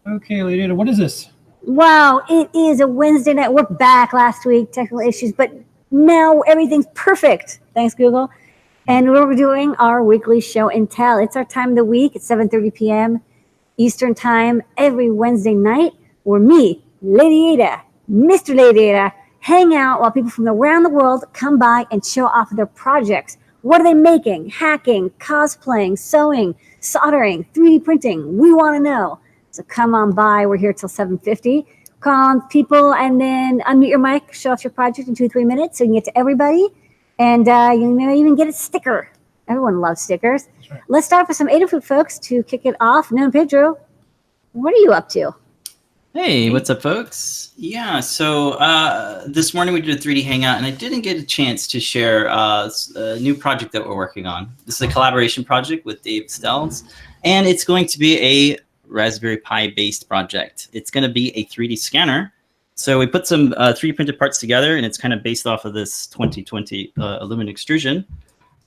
Okay, Lady, what is this? Wow, it is a Wednesday night. We're back last week, technical issues, but now everything's perfect. Thanks, Google. And we're doing our weekly show and tell. It's our time of the week. It's 7:30 p.m. Eastern time every Wednesday night where me, Lady Ada, Mr. Lady Ada, hang out while people from around the world come by and show off their projects. What are they making? Hacking, cosplaying, sewing, soldering, 3D printing. We want to know. So come on by. We're here till 7:50. Call on people and then unmute your mic, show off your project in 2-3 minutes so you can get to everybody. And you may even get a sticker. Everyone loves stickers. Right. Let's start with some Adafruit folks to kick it off. Noe+Pedro, what are you up to? Hey, what's up, folks? Yeah, so this morning we did a 3D Hangout, and I didn't get a chance to share a new project that we're working on. This is a collaboration project with Dave Stells, and it's going to be a Raspberry Pi-based project. It's going to be a 3D scanner. So we put some 3D printed parts together, and it's kind of based off of this 2020 aluminum extrusion.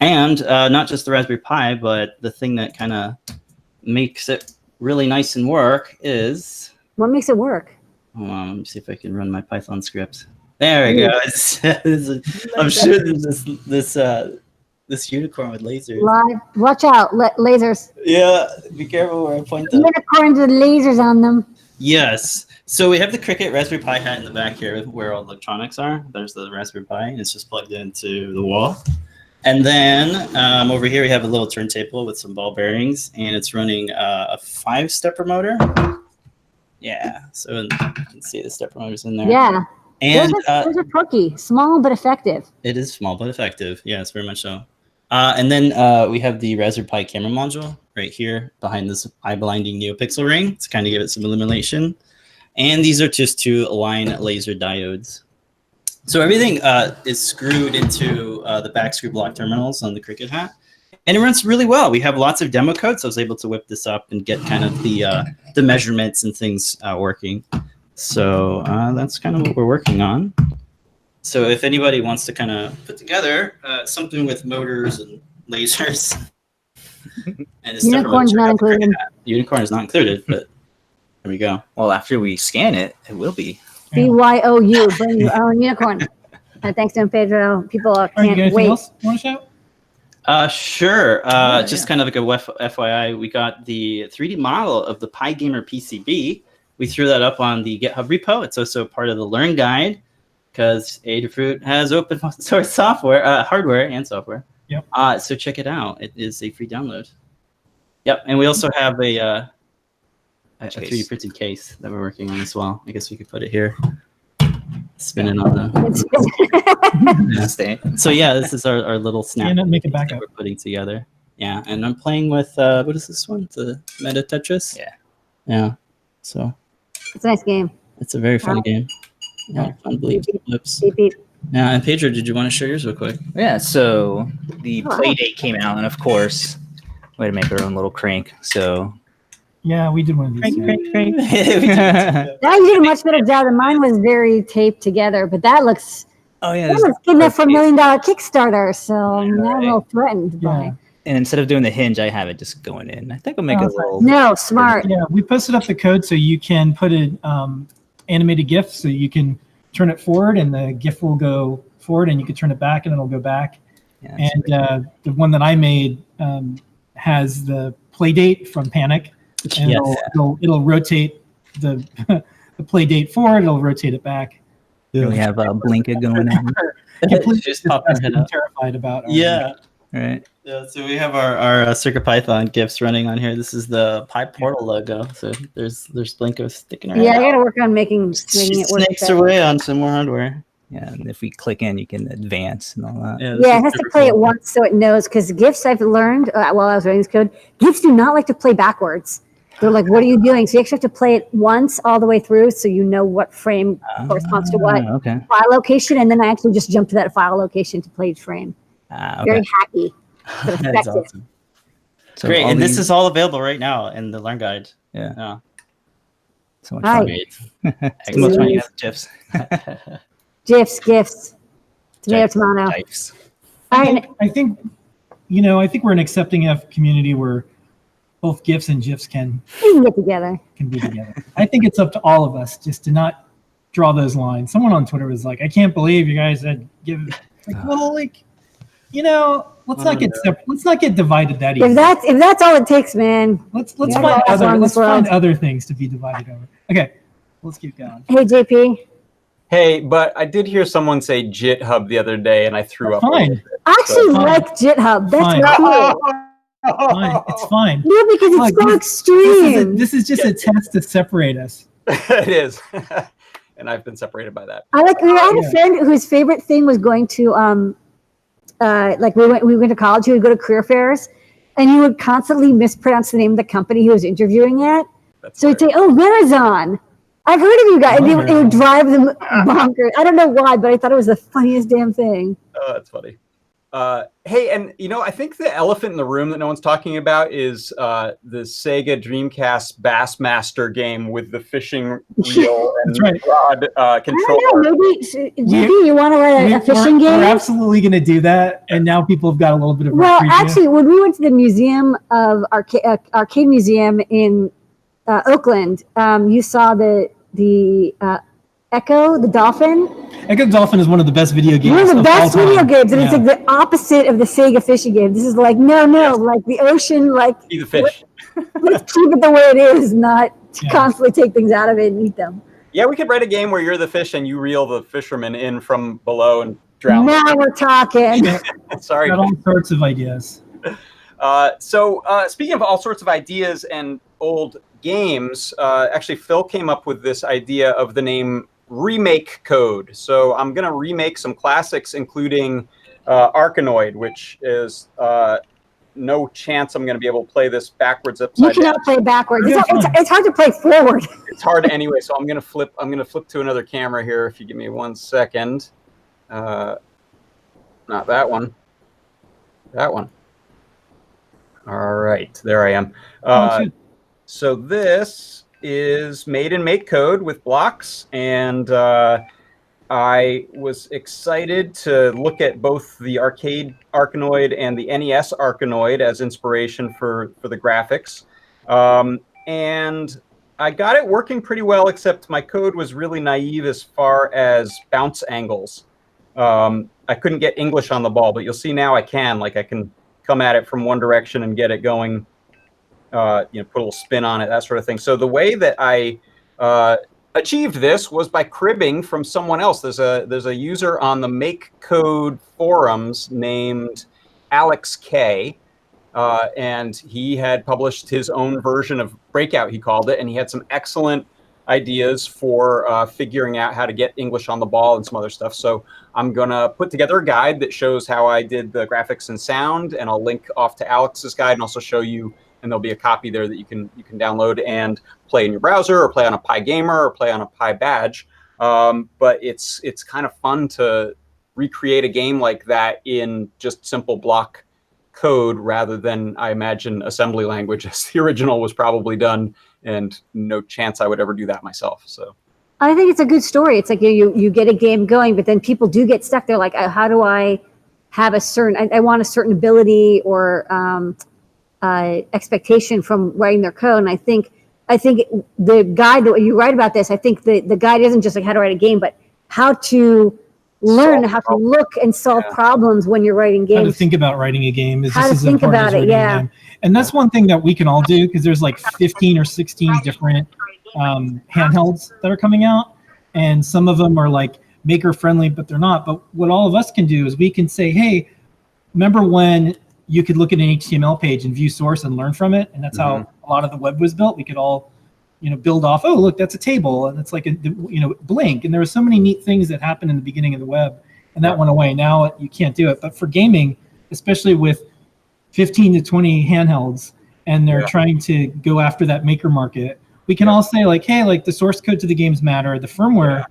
And not just the Raspberry Pi, but the thing that kind of makes it really nice and work is... What makes it work? Hold on, let me see if I can run my Python script. There we go. I'm sure there's this unicorn with lasers. Live. Watch out, lasers. Yeah, be careful where I point them. Unicorns with lasers on them. Yes. So we have the Cricut Raspberry Pi hat in the back here where all the electronics are. There's the Raspberry Pi, and it's just plugged into the wall. And then over here we have a little turntable with some ball bearings, and it's running a 5-stepper motor. Yeah, so you can see the stepper motors in there. Yeah. And those are quirky, small but effective. It is small but effective. Yes, very much so. And then we have the Raspberry Pi camera module right here behind this eye-blinding NeoPixel ring to kind of give it some illumination. And these are just 2 line laser diodes. So everything is screwed into the back screw block terminals on the Cricut hat. And it runs really well. We have lots of demo code, so I was able to whip this up and get kind of the measurements and things working. So that's kind of what we're working on. So if anybody wants to kind of put together something with motors and lasers. And Unicorn's not included. Unicorn is not included, but there we go. Well, after we scan it, it will be. BYOU, bring your own unicorn. Thanks to Pedro. People can't wait. Else you want to shout? Sure. Just kind of like a FYI, we got the 3D model of the Pygamer PCB. We threw that up on the GitHub repo. It's also part of the Learn Guide because Adafruit has open source software, hardware and software. Yep. So check it out. It is a free download. Yep. And we also have a 3D printed case that we're working on as well. I guess we could put it here. Spinning on the So yeah, this is our little snap make it back that we're putting together. Yeah, and I'm playing with what is this one? The Meta Tetris. Yeah. So it's a nice game. It's a very fun game. Yeah, fun bleeps. Beep, beep. Yeah, and Pedro, did you want to share yours real quick? Yeah. So the Playdate came out, and of course, we had to make our own little crank. So. Yeah, we did one of these. Crank. That you did a much better job than mine was very taped together, but that looks. Oh yeah, that was good enough for $1 million Kickstarter. So now I'm a little threatened by. And instead of doing the hinge, I have it just going in. I think I'll make it a little. No, smart. Yeah, we posted up the code so you can put an animated GIF, so you can turn it forward and the GIF will go forward, and you can turn it back and it'll go back. Yeah, and the one that I made has the play date from Panic. And it'll rotate the play date forward. It'll rotate it back. We have a Blinka going on. Just popping it up. Terrified about. Right. Yeah. So we have our CircuitPython GIFs running on here. This is the PiPortal logo. So there's Blinka sticking around. Yeah, I got to work on making it work. Snakes away on some more hardware. Yeah, and if we click in, you can advance and all that. Yeah, it has to play it once so it knows. Because GIFs, I've learned while I was writing this code, GIFs do not like to play backwards. They're like, what are you doing? So you actually have to play it once all the way through so you know what frame corresponds to what file location. And then I actually just jump to that file location to play each frame. Very hacky, but effective. That's awesome. So great. And this is all available right now in the Learn Guide. Yeah. So much fun. So much fun. GIFs. GIFs. Tomato. I think we're an accepting enough community where both GIFs and GIFs can get together. Be together. I think it's up to all of us just to not draw those lines. Someone on Twitter was like, "I can't believe you guys had given." Like, well, like, let's not get divided that easy. If that's all it takes, man. Let's find other things to be divided over. Okay, let's keep going. Hey, JP. Hey, but I did hear someone say GitHub the other day, and I threw up. Fine. I actually like GitHub. That's cool. Fine. It's fine. No, because it's so extreme. This is just a test to separate us. It is. And I've been separated by that. I had a friend whose favorite thing was going to we went to college. He would go to career fairs, and he would constantly mispronounce the name of the company he was interviewing at. So he'd say, "Oh, Verizon. I've heard of you guys." And it would drive them bonkers. I don't know why, but I thought it was the funniest damn thing. Oh, that's funny. Hey, and I think the elephant in the room that no one's talking about is the Sega Dreamcast Bassmaster game with the fishing reel and rod controller. Maybe you want to write a fishing game? We're absolutely going to do that, and now people have got a little bit of. Well, actually, when we went to the museum of arcade museum in Oakland, you saw the Echo the Dolphin. Echo the Dolphin is one of the best video games. One of the best video games, and it's like the opposite of the Sega fishing game. This is like like the ocean, like be the fish. Let's keep it the way it is, not constantly take things out of it and eat them. Yeah, we could write a game where you're the fish and you reel the fisherman in from below and drown. Now we're talking. Sorry. Got all sorts of ideas. So speaking of all sorts of ideas and old games, actually Phil came up with this idea of the name Remake Code. So I'm going to remake some classics, including Arkanoid, which is no chance I'm going to be able to play this backwards upside down. You cannot play backwards. It's hard to play forward. It's hard anyway, so I'm going to flip to another camera here if you give me 1 second. Not that one. That one. All right, there I am. So this is made in Make Code with blocks, and I was excited to look at both the arcade Arkanoid and the NES Arkanoid as inspiration for the graphics. And I got it working pretty well, except my code was really naive as far as bounce angles. I couldn't get English on the ball, but you'll see now I can. Like, I can come at it from one direction and get it going, put a little spin on it, that sort of thing. So the way that I achieved this was by cribbing from someone else. There's a user on the Make Code forums named Alex K, and he had published his own version of Breakout, he called it, and he had some excellent ideas for figuring out how to get English on the ball and some other stuff. So I'm gonna put together a guide that shows how I did the graphics and sound, and I'll link off to Alex's guide and also show you, and there'll be a copy there that you can download and play in your browser or play on a Pygamer or play on a pybadge. But it's kind of fun to recreate a game like that in just simple block code rather than, I imagine, assembly language, as the original was probably done, and no chance I would ever do that myself. So I think it's a good story. It's like you get a game going, but then people do get stuck. They're like, how do I have a certain, I want a certain ability or expectation from writing their code. And I think the guide that you write about this, I think the guide isn't just like how to write a game, but how to learn how to look and solve problems when you're writing games. How to think about writing a game is how just to as think important about as it, writing a game. And that's one thing that we can all do, because there's like 15 or 16 different handhelds that are coming out, and some of them are like maker friendly, but they're not. But what all of us can do is we can say, hey, remember when you could look at an HTML page and view source and learn from it? And that's how a lot of the web was built. We could all build off, oh, look, that's a table, and it's like a blink. And there were so many neat things that happened in the beginning of the web, and that went away. Now you can't do it. But for gaming, especially with 15 to 20 handhelds, and they're trying to go after that maker market, we can all say like, hey, like the source code to the games matter, the firmware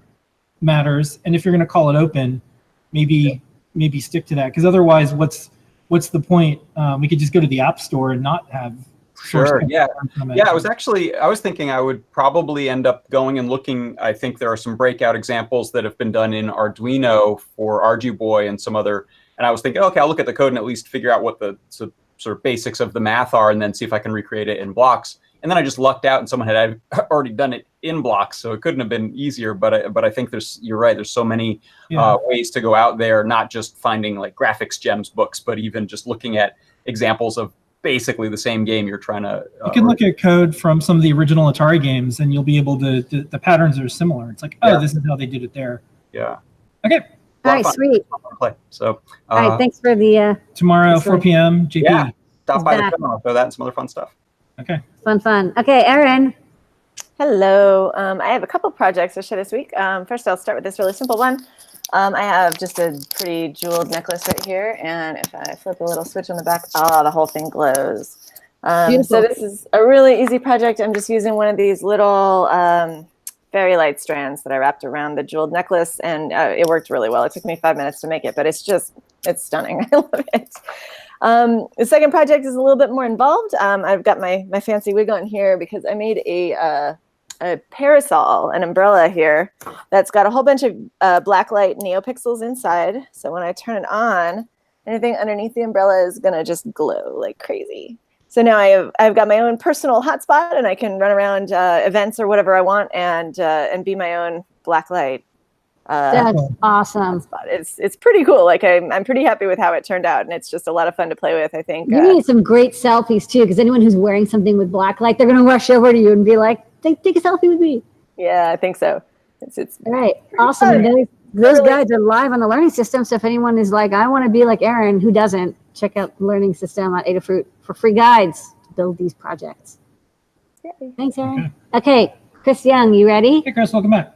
matters, and if you're going to call it open, maybe stick to that, because otherwise, what's the point? We could just go to the App Store and not have. Sure. Yeah. I was thinking I would probably end up going and looking. I think there are some breakout examples that have been done in Arduino for Arduboy and some other. And I was thinking, okay, I'll look at the code and at least figure out what the sort of basics of the math are, and then see if I can recreate it in blocks. And then I just lucked out, and someone had already done it in blocks, so it couldn't have been easier. But I think you're right. There's so many ways to go out there, not just finding like graphics gems books, but even just looking at examples of basically the same game you're trying to. You can look at code from some of the original Atari games, and you'll be able to. The patterns are similar. It's like, oh, this is how they did it there. Yeah. Okay. All right, sweet. Play. So. All right, thanks for the. Tomorrow, 4 p.m. JP. Yeah. Stop by back. the demo. Show that and some other fun stuff. Okay. Fun. Okay, Erin. Hello. I have a couple projects to share this week. First, I'll start with this really simple one. I have just a pretty jeweled necklace right here, and if I flip a little switch on the back, the whole thing glows. So this is a really easy project. I'm just using one of these little fairy light strands that I wrapped around the jeweled necklace, and it worked really well. It took me 5 minutes to make it, but it's stunning. I love it. The second project is a little bit more involved. I've got my fancy wig on here because I made a parasol, an umbrella here, that's got a whole bunch of black light neopixels inside. So when I turn it on, anything underneath the umbrella is gonna just glow like crazy. So now I've got my own personal hotspot, and I can run around events or whatever I want and be my own black light. That's awesome. Hotspot. It's pretty cool. Like I'm pretty happy with how it turned out, and it's just a lot of fun to play with. I think You need some great selfies too, because anyone who's wearing something with black light, they're gonna rush over to you and be like, "Take a selfie with me." Yeah, I think so. It's all right. Awesome. And those guides are live on the Learning System. So if anyone is like, I want to be like Erin, who doesn't, check out the Learning System at Adafruit for free guides to build these projects. Yay. Thanks, Erin. Okay, Chris Young, you ready? Hey, Chris, welcome back.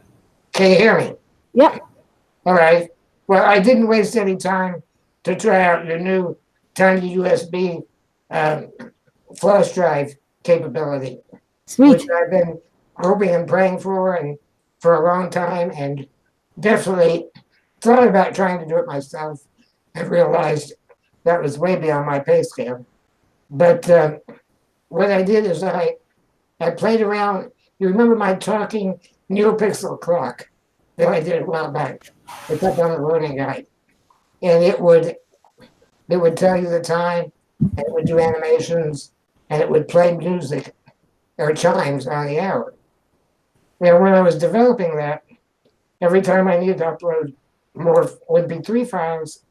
Can you hear me? Yep. All right. Well, I didn't waste any time to try out your new tiny USB flash drive capability, Sweet. which I've been hoping and praying for a long time, and definitely thought about trying to do it myself and realized that was way beyond my pay scale. But what I did is I played around. You remember my talking NeoPixel clock that I did a while back? It's up on the learning guide, and it would tell you the time, and it would do animations, and it would play music or chimes on the hour. Now, when I was developing that, every time I needed to upload more MP3 files,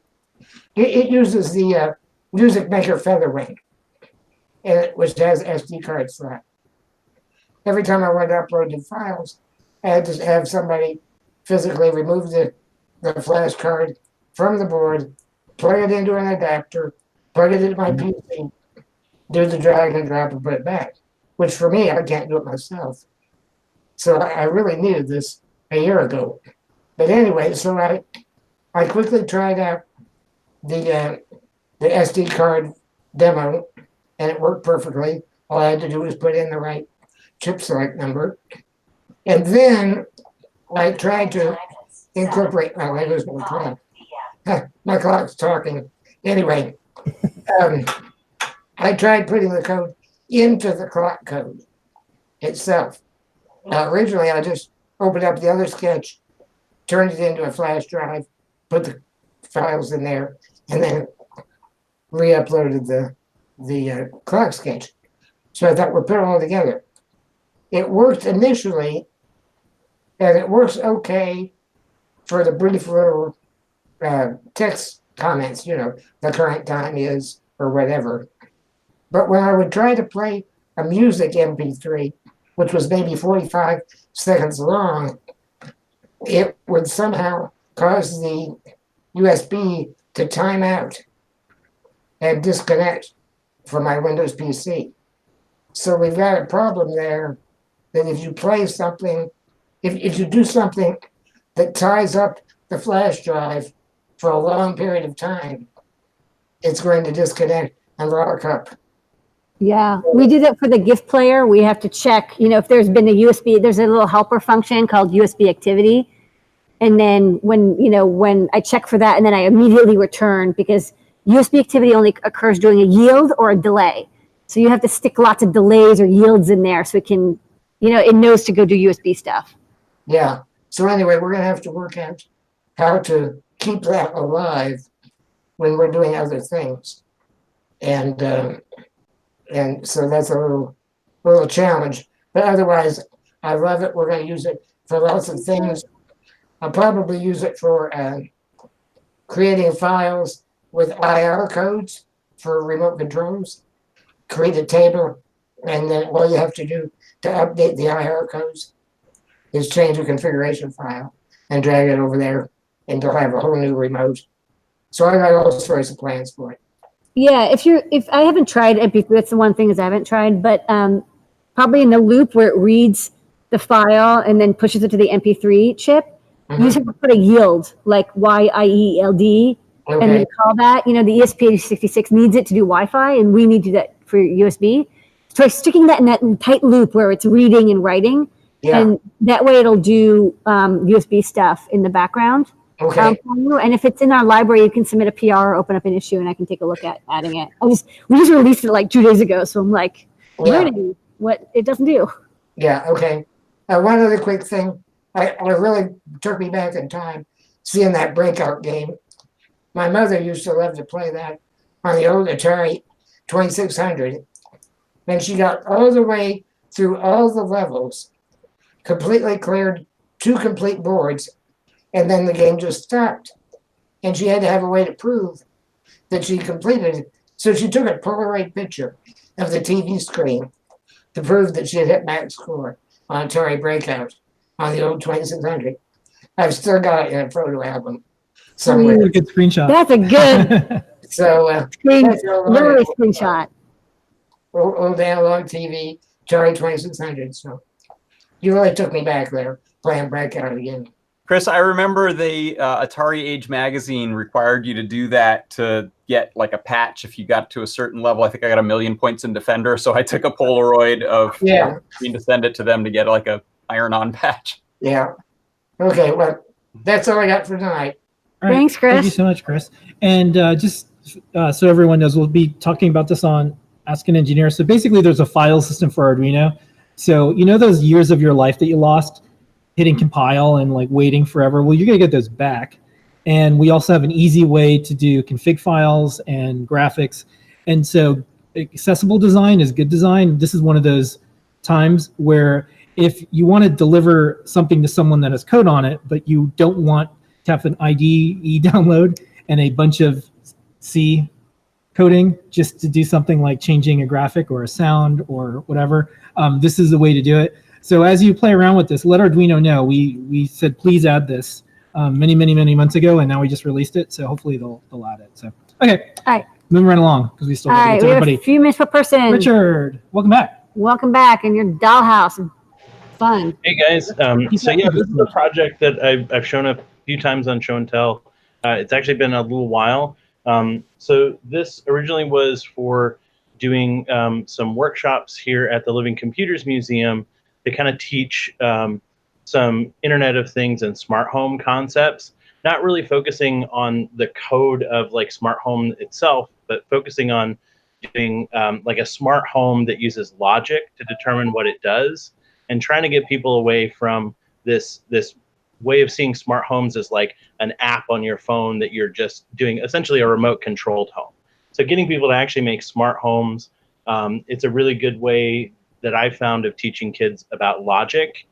it uses the Music Maker Featherwing, which has SD card slot. Every time I wanted to upload the files, I had to have somebody physically remove the flash card from the board, plug it into an adapter, plug it into my PC, do the drag and drop and put it back, which for me, I can't do it myself. So I really needed this a year ago. But anyway, so I quickly tried out the SD card demo, and it worked perfectly. All I had to do was put in the right chip select number. And then I tried to incorporate, oh, I lose my clock. My clock's talking. Anyway, I tried putting the code into the clock code itself. Originally, I just opened up the other sketch, turned it into a flash drive, put the files in there, and then re-uploaded the clock sketch. So I thought we'll put it all together. It worked initially, and it works okay for the brief little text comments, the current time is, or whatever. But when I would try to play a music MP3, which was maybe 45 seconds long, it would somehow cause the USB to time out and disconnect from my Windows PC. So we've got a problem there that if you play something, if you do something that ties up the flash drive for a long period of time, it's going to disconnect and lock up. Yeah, we do that for the GIF player. We have to check, if there's been a USB, there's a little helper function called USB activity. And then when I check for that, and then I immediately return, because USB activity only occurs during a yield or a delay. So you have to stick lots of delays or yields in there so it can, it knows to go do USB stuff. Yeah. So anyway, we're going to have to work out how to keep that alive when we're doing other things. and so that's a little challenge. But otherwise, I love it. We're going to use it for lots of things. I'll probably use it for creating files with IR codes for remote controls. Create a table, and then all you have to do to update the IR codes is change the configuration file and drag it over there, and you'll have a whole new remote. So I got all sorts of plans for it. Yeah, if I haven't tried MP3, that's the one thing is I haven't tried, but probably in the loop where it reads the file and then pushes it to the MP3 chip, you just have to put a yield, like YIELD, and then call that. You know, the ESP86 needs it to do Wi-Fi, and we need to do that for USB. So by sticking that in that tight loop where it's reading and writing, and that way it'll do USB stuff in the background. For you. And if it's in our library, you can submit a PR or open up an issue, and I can take a look at adding it. We just released it like 2 days ago, so I'm like learning what it doesn't do. Yeah. Okay. One other quick thing. I really took me back in time seeing that Breakout game. My mother used to love to play that on the old Atari 2600. And she got all the way through all the levels, completely cleared 2 complete boards, and then the game just stopped. And she had to have a way to prove that she completed it. So she took a Polaroid picture of the TV screen to prove that she had hit max score on Atari Breakout on the old 2600. I've still got it in a photo album somewhere. Ooh, a good screenshot. That's a good So literally screenshot. Old analog TV, Atari 2600. So you really took me back there playing Breakout again. Chris, I remember the Atari Age magazine required you to do that to get like a patch if you got to a certain level. I think I got 1,000,000 points in Defender, so I took a Polaroid of to send it to them to get like a iron-on patch. Yeah. Okay, well, that's all I got for tonight. All right. Thanks, Chris. Thank you so much, Chris. And just so everyone knows, we'll be talking about this on Ask an Engineer. So basically, there's a file system for Arduino. So you know those years of your life that you lost hitting compile and like waiting forever? Well, you're going to get those back. And we also have an easy way to do config files and graphics. And so accessible design is good design. This is one of those times where if you want to deliver something to someone that has code on it, but you don't want to have an IDE download and a bunch of C coding just to do something like changing a graphic or a sound or whatever, this is the way to do it. So as you play around with this, let Arduino know. We said, please add this many months ago, and now we just released it. So hopefully they'll add it. So, okay. All right. Moving right along because we still All have to right, get to we have everybody. a few minutes per person. Richard, welcome back. Welcome back in your Dollhouse Fun. Hey guys, so yeah, this is a project that I've shown a few times on Show and Tell. It's actually been a little while. So this originally was for doing some workshops here at the Living Computers Museum to kind of teach some Internet of Things and smart home concepts, not really focusing on the code of like smart home itself, but focusing on doing like a smart home that uses logic to determine what it does, and trying to get people away from this way of seeing smart homes as like an app on your phone that you're just doing essentially a remote controlled home. So getting people to actually make smart homes, it's a really good way that I've found of teaching kids about logic.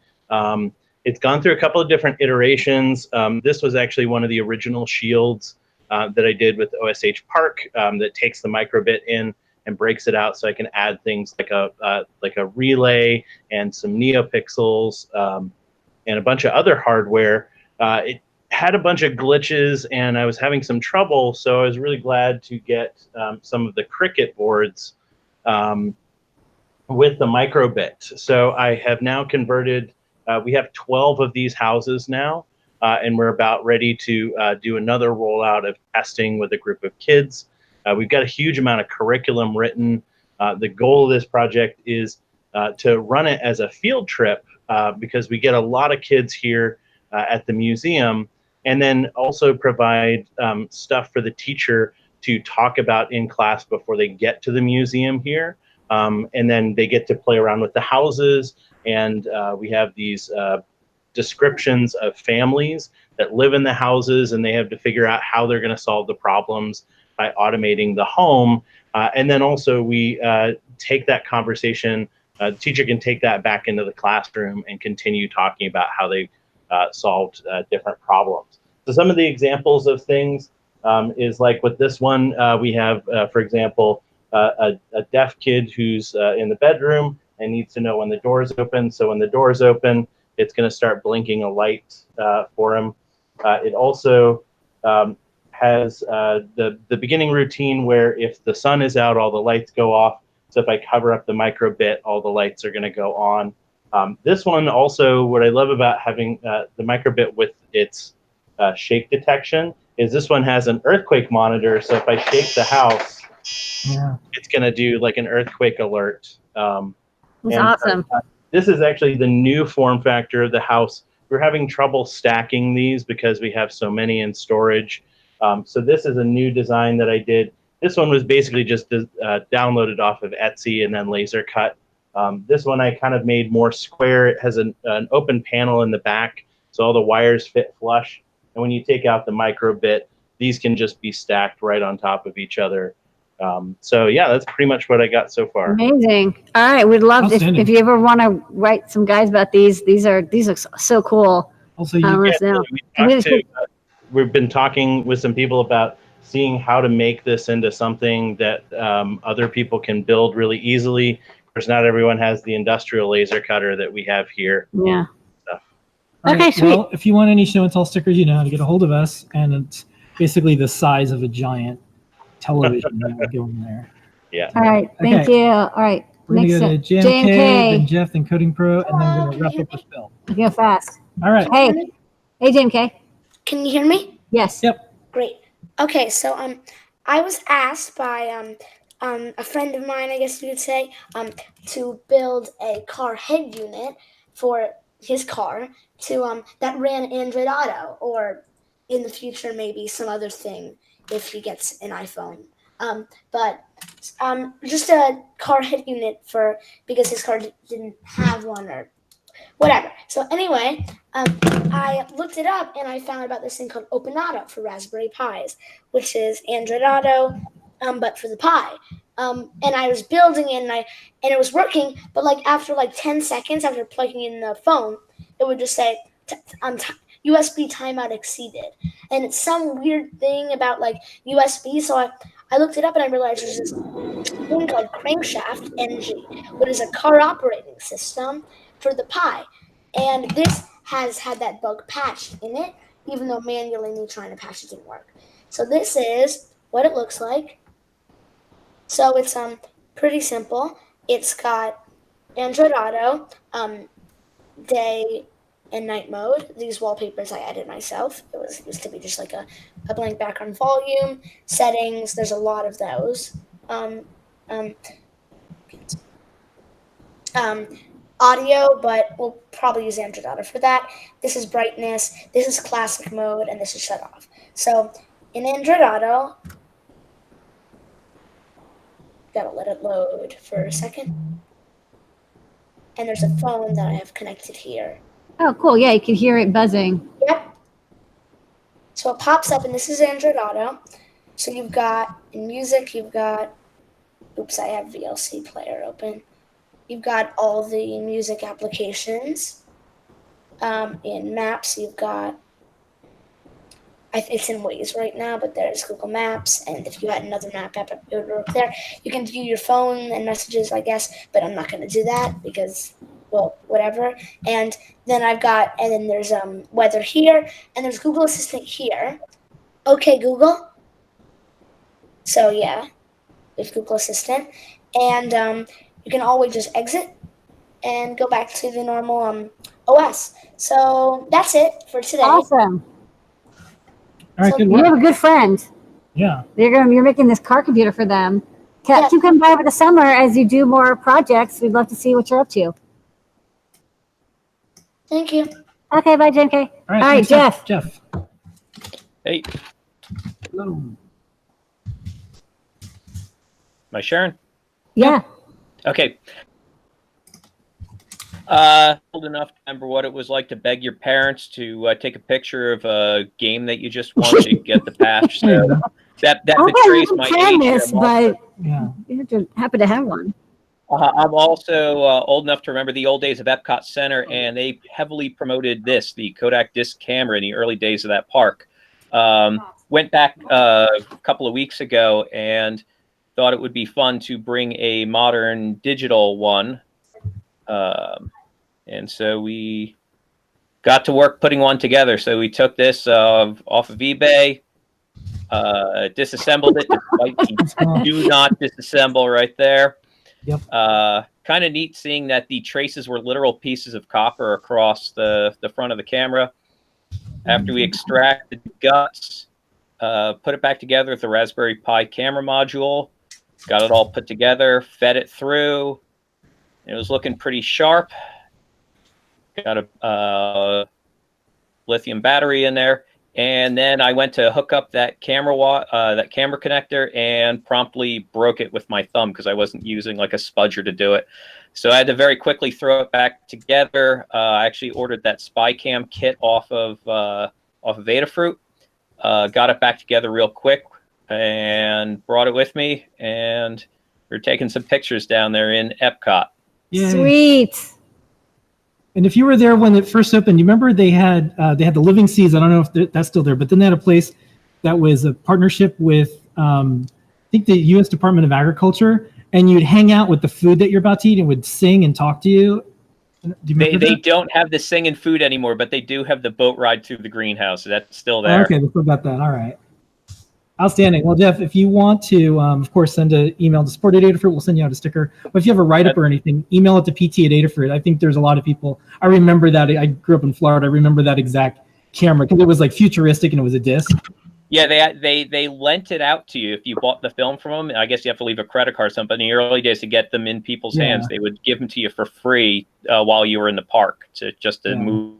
It's gone through a couple of different iterations. This was actually one of the original shields that I did with OSH Park that takes the microbit in and breaks it out so I can add things like a relay and some NeoPixels and a bunch of other hardware. It had a bunch of glitches and I was having some trouble, so I was really glad to get some of the Cricket boards with the microbit. So I have now converted, we have 12 of these houses now, and we're about ready to do another rollout of testing with a group of kids. We've got a huge amount of curriculum written. The goal of this project is to run it as a field trip because we get a lot of kids here at the museum, and then also provide stuff for the teacher to talk about in class before they get to the museum here. And then they get to play around with the houses, and we have these descriptions of families that live in the houses, and they have to figure out how they're going to solve the problems. by automating the home. And then also we take that conversation, the teacher can take that back into the classroom and continue talking about how they solved different problems. So some of the examples of things is like with this one, we have, for example, a deaf kid who's in the bedroom and needs to know when the door is open. So when the door is open, it's going to start blinking a light for him. It also has the beginning routine where if the sun is out, all the lights go off. So if I cover up the micro bit, all the lights are going to go on. This one also, what I love about having the micro bit with its shake detection is this one has an earthquake monitor. So if I shake the house, it's going to do like an earthquake alert. That's awesome. This is actually the new form factor of the house. We're having trouble stacking these because we have so many in storage. So this is a new design that I did. This one was basically just downloaded off of Etsy and then laser cut. This one I kind of made more square. It has an open panel in the back, so all the wires fit flush. And when you take out the micro bit, these can just be stacked right on top of each other. So yeah, that's pretty much what I got so far. Amazing. All right, we'd love if you ever want to write some guides about these. These look so cool. Also, we've been talking with some people about seeing how to make this into something that other people can build really easily. Of course, not everyone has the industrial laser cutter that we have here. Yeah. Okay, sweet. Well, if you want any show and tell stickers, you know how to get a hold of us, and it's basically the size of a giant television that would go in there. Yeah. All right. Thank you. All right. We're going to go to JMK, then Jeff, then codingpro, and then we're going to wrap up with Bill. Go fast. All right. Hey, JMK. Can you hear me? Yes. Yep. Great. Okay, so I was asked by a friend of mine, I guess you could say, to build a car head unit for his car to that ran Android Auto, or in the future maybe some other thing if he gets an iPhone. But just a car head unit because his car didn't have one or whatever. So anyway, I looked it up and I found about this thing called Open Auto for Raspberry Pis, which is Android Auto, but for the Pi. And I was building it and it was working, but like after like 10 seconds after plugging in the phone, it would just say USB timeout exceeded. And it's some weird thing about like USB. So I looked it up and I realized there's this thing called Crankshaft NG, which is a car operating system for the Pi. And this has had that bug patched in it, even though manually me trying to patch it didn't work. So this is what it looks like. So it's pretty simple. It's got Android Auto, day and night mode. These wallpapers I added myself. It used to be just like a blank background volume. Settings, there's a lot of those. Audio, but we'll probably use Android Auto for that. This is brightness, this is classic mode, and this is shut off. So in Android Auto, gotta let it load for a second. And there's a phone that I have connected here. Oh, cool. Yeah, you can hear it buzzing. Yep. So it pops up, and this is Android Auto. So you've got, in music, you've got, oops, I have VLC player open. You've got all the music applications. In Maps, you've got, it's in Waze right now, but there's Google Maps, and if you had another map app, it would work there. You can view your phone and messages, I guess, but I'm not going to do that because, well, whatever. And then then there's weather here, and there's Google Assistant here. Okay, Google. So yeah, there's Google Assistant, and you can always just exit and go back to the normal OS. So that's it for today. Awesome. All right, good work. You have a good friend. Yeah. You're making this car computer for them. Keep coming by over the summer as you do more projects. We'd love to see what you're up to. Thank you. Okay, bye, JMK. All right, All right, Jeff. Jeff. Hey. Hello. Am I sharing? Yeah. Okay. Old enough to remember what it was like to beg your parents to take a picture of a game that you just won to get the patch. So that betrays my age. This, but Yeah. you have to happen to have one. I'm also old enough to remember the old days of Epcot Center, and they heavily promoted this, the Kodak disc camera, in the early days of that park. Went back a couple of weeks ago and thought it would be fun to bring a modern digital one. And so we got to work putting one together. So we took this off of eBay, disassembled it. Despite do not disassemble right there. Yep. Kind of neat seeing that the traces were literal pieces of copper across the front of the camera. After we extracted the guts, put it back together with the Raspberry Pi camera module, got it all put together, fed it through. It was looking pretty sharp. Got a lithium battery in there. And then I went to hook up that camera connector and promptly broke it with my thumb because I wasn't using like a spudger to do it. So I had to very quickly throw it back together. I actually ordered that SpyCam kit off of Adafruit. Got it back together real quick and brought it with me. And we're taking some pictures down there in Epcot. Yay. Sweet. And if you were there when it first opened, you remember they had the Living Seas. I don't know if that's still there, but then they had a place that was a partnership with I think the U.S. Department of Agriculture, and you'd hang out with the food that you're about to eat and would sing and talk to you. Do you remember They that? don't have the singing food anymore, but they do have the boat ride through the greenhouse. So that's still there. Oh, okay, they still got that. All right. Outstanding. Well, Jeff, if you want to, of course, send an email to support@Adafruit. We'll send you out a sticker. But if you have a write-up or anything, email it to pt@Adafruit. I think there's a lot of people. I remember that. I grew up in Florida. I remember that exact camera because it was like futuristic and it was a disc. Yeah, they lent it out to you if you bought the film from them. I guess you have to leave a credit card or something. But in the early days, to get them in people's hands, they would give them to you for free while you were in the park to move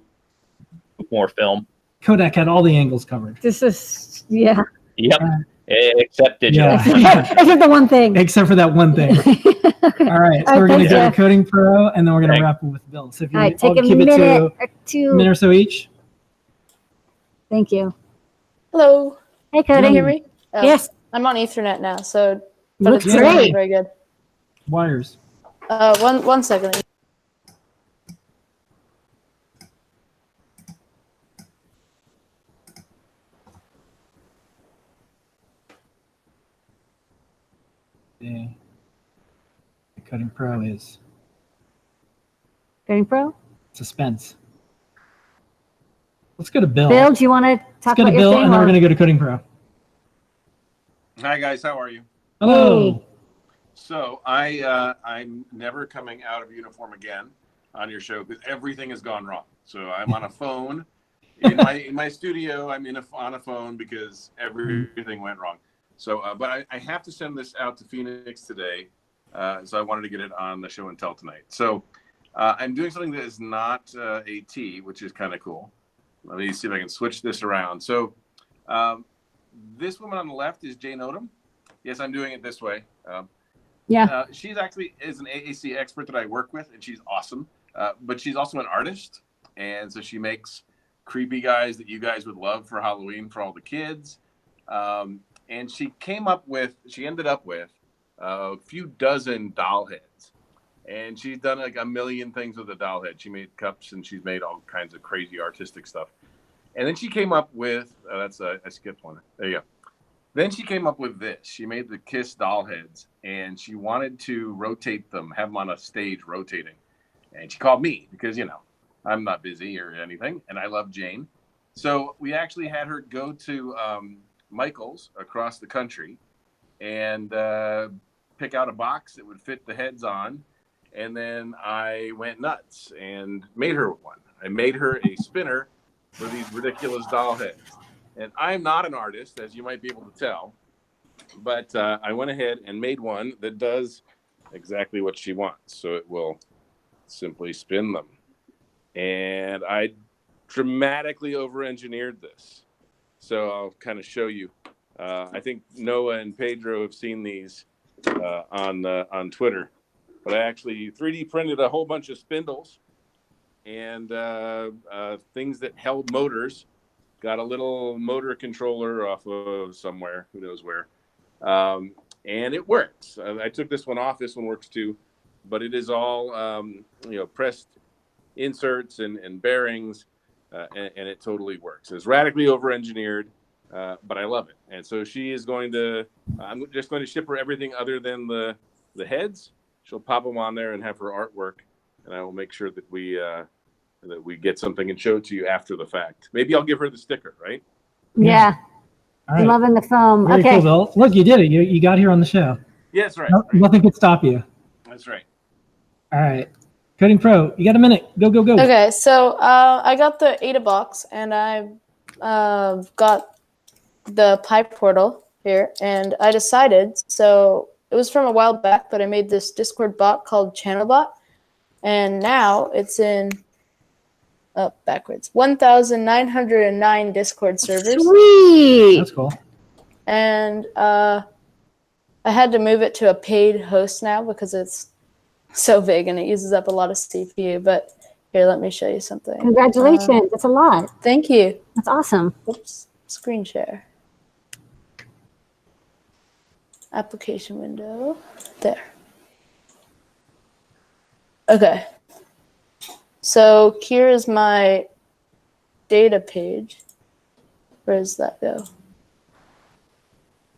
more film. Kodak had all the angles covered. This is, yeah. Yep. Except digital. Yeah. Except the one thing. Except for that one thing. All right. So we're going to go to Coding Pro, and then we're going to wrap it with Bill. So if you all right, take a keep minute it or to two. a minute or so each. Thank you. Hello. Hey, Can Cody. you hear me? Yes. I'm on Ethernet now, so but Looks it's not great. very good. Wires. One second. The Coding Pro is Coding Pro? suspense. Let's go to Bill. Bill, do you want to talk Let's go about to your Bill, thing? and then or- we're going to go to Coding Pro. Hi guys, how are you? Hello. So I'm never coming out of uniform again on your show because everything has gone wrong. So I'm on a phone in my studio. I'm on a phone because everything went wrong. So, but I have to send this out to Phoenix today. So I wanted to get it on the show and tell tonight. So I'm doing something that is not a T, which is kind of cool. Let me see if I can switch this around. So this woman on the left is Jane Odom. Yes, I'm doing it this way. She's actually is an AAC expert that I work with, and she's awesome. But she's also an artist, and so she makes creepy guys that you guys would love for Halloween for all the kids. And she ended up with a few dozen doll heads, and she's done like a million things with a doll head. She made cups, and she's made all kinds of crazy artistic stuff. And then she came up with I skipped one. There you go. Then she came up with this. She made the Kiss doll heads, and she wanted to rotate them, have them on a stage rotating. And she called me because, I'm not busy or anything, and I love Jane. So we actually had her go to Michael's across the country and pick out a box that would fit the heads on. And then I went nuts and made her one. I made her a spinner for these ridiculous doll heads. And I'm not an artist, as you might be able to tell, but I went ahead and made one that does exactly what she wants. So it will simply spin them. And I dramatically over-engineered this. So I'll kind of show you. I think Noe and Pedro have seen these on Twitter. But I actually 3D printed a whole bunch of spindles and things that held motors. Got a little motor controller off of somewhere, who knows where, and it works. I took this one off. This one works too, but it is all pressed inserts and bearings, and it totally works. It's radically over-engineered, but I love it. And so she is going to. I'm just going to ship her everything other than the heads. She'll pop them on there and have her artwork, and I will make sure that we get something and show it to you after the fact. Maybe I'll give her the sticker, right? Yeah. All right. I'm loving the foam. Very Okay. cool, Bill. Look, you did it. You got here on the show. Yeah, that's right. Nothing could stop you. That's right. All right. Coding Pro, you got a minute. Go, go, go. Okay, so I got the Adabox, and I got the PiPortal here, and I decided, so it was from a while back, but I made this Discord bot called ChannelBot, and now it's in backwards 1,909 Discord servers. Sweet. That's cool. And I had to move it to a paid host now because it's so big and it uses up a lot of CPU. But here, let me show you something. Congratulations. That's a lot. Thank you. That's awesome. Oops. Screen share. Application window. There. Okay. So here is my data page. Where does that go?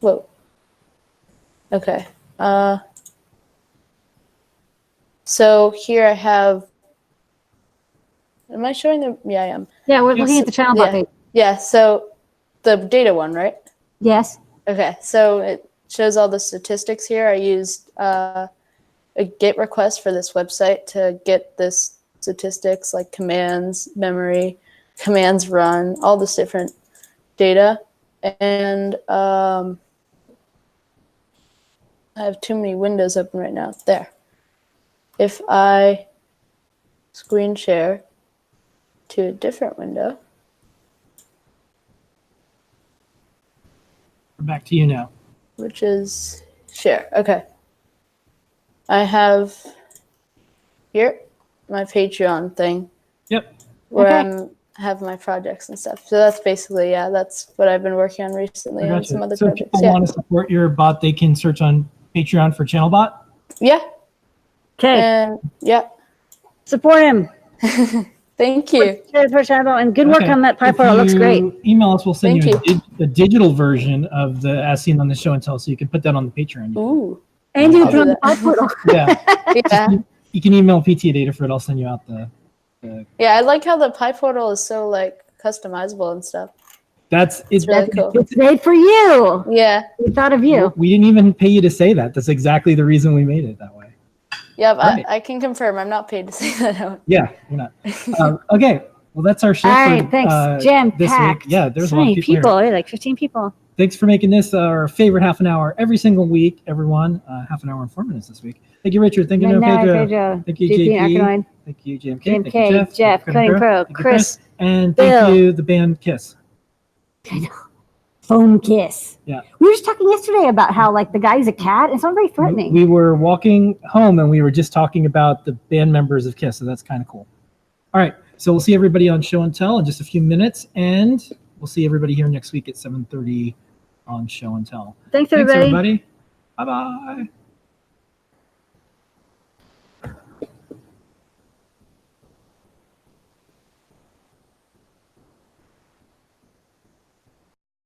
Whoa. Okay. So here I have. Am I showing them? Yeah, I am. Yeah, we're looking at the channel bot page. Yeah. So the data one, right? Yes. Okay. So it shows all the statistics here. I used a GET request for this website to get this statistics like commands, memory, commands run, all this different data. And I have too many windows open right now. There. If I screen share to a different window. We're back to you now. Which is share. Okay. I have here my Patreon thing. Yep. Where I have my projects and stuff. So that's basically, yeah, that's what I've been working on recently and some other so if projects. people Yeah. want to support your bot, they can search on Patreon for ChannelBot. Yeah. Okay. And yeah. Support him. Thank you. And good work Okay. on that If PiPortal. It looks you great. Email us. We'll send Thank you a digital version of the as seen on the show and tell, so you can put that on the Patreon. Ooh. And you can put I'll on the PiPortal. Yeah. Yeah. You can email PTA data for it. I'll send you out the Yeah, I like how the PiPortal is so like customizable and stuff. That's It's really cool. It's made for you. Yeah. We thought of you. We didn't even pay you to say that. That's exactly the reason we made it that way. Yeah, Right. I can confirm. I'm not paid to say that out. Yeah, you're not. Okay, well that's our show. All for, right, thanks. Jam Jam packed. Yeah, there's so a lot of many people. Here. people. Like 15 people. Thanks for making this our favorite half an hour every single week, everyone. Half an hour and 4 minutes this week. Thank you, Richard. Thank you, Noe+Pedro. Thank you, JP. Thank you, JMK. Thank you, JMK, Jeff, Coding Pro, Thank you, Chris, and Bill. thank you, the band Kiss. I know. Phone kiss. Yeah. We were just talking yesterday about how like the guy's a cat. It's not very threatening. We were walking home and we were just talking about the band members of Kiss, so that's kind of cool. All right, so we'll see everybody on Show and Tell in just a few minutes, and we'll see everybody here next week at 7:30 on Show and Tell. Thanks everybody. Bye-bye.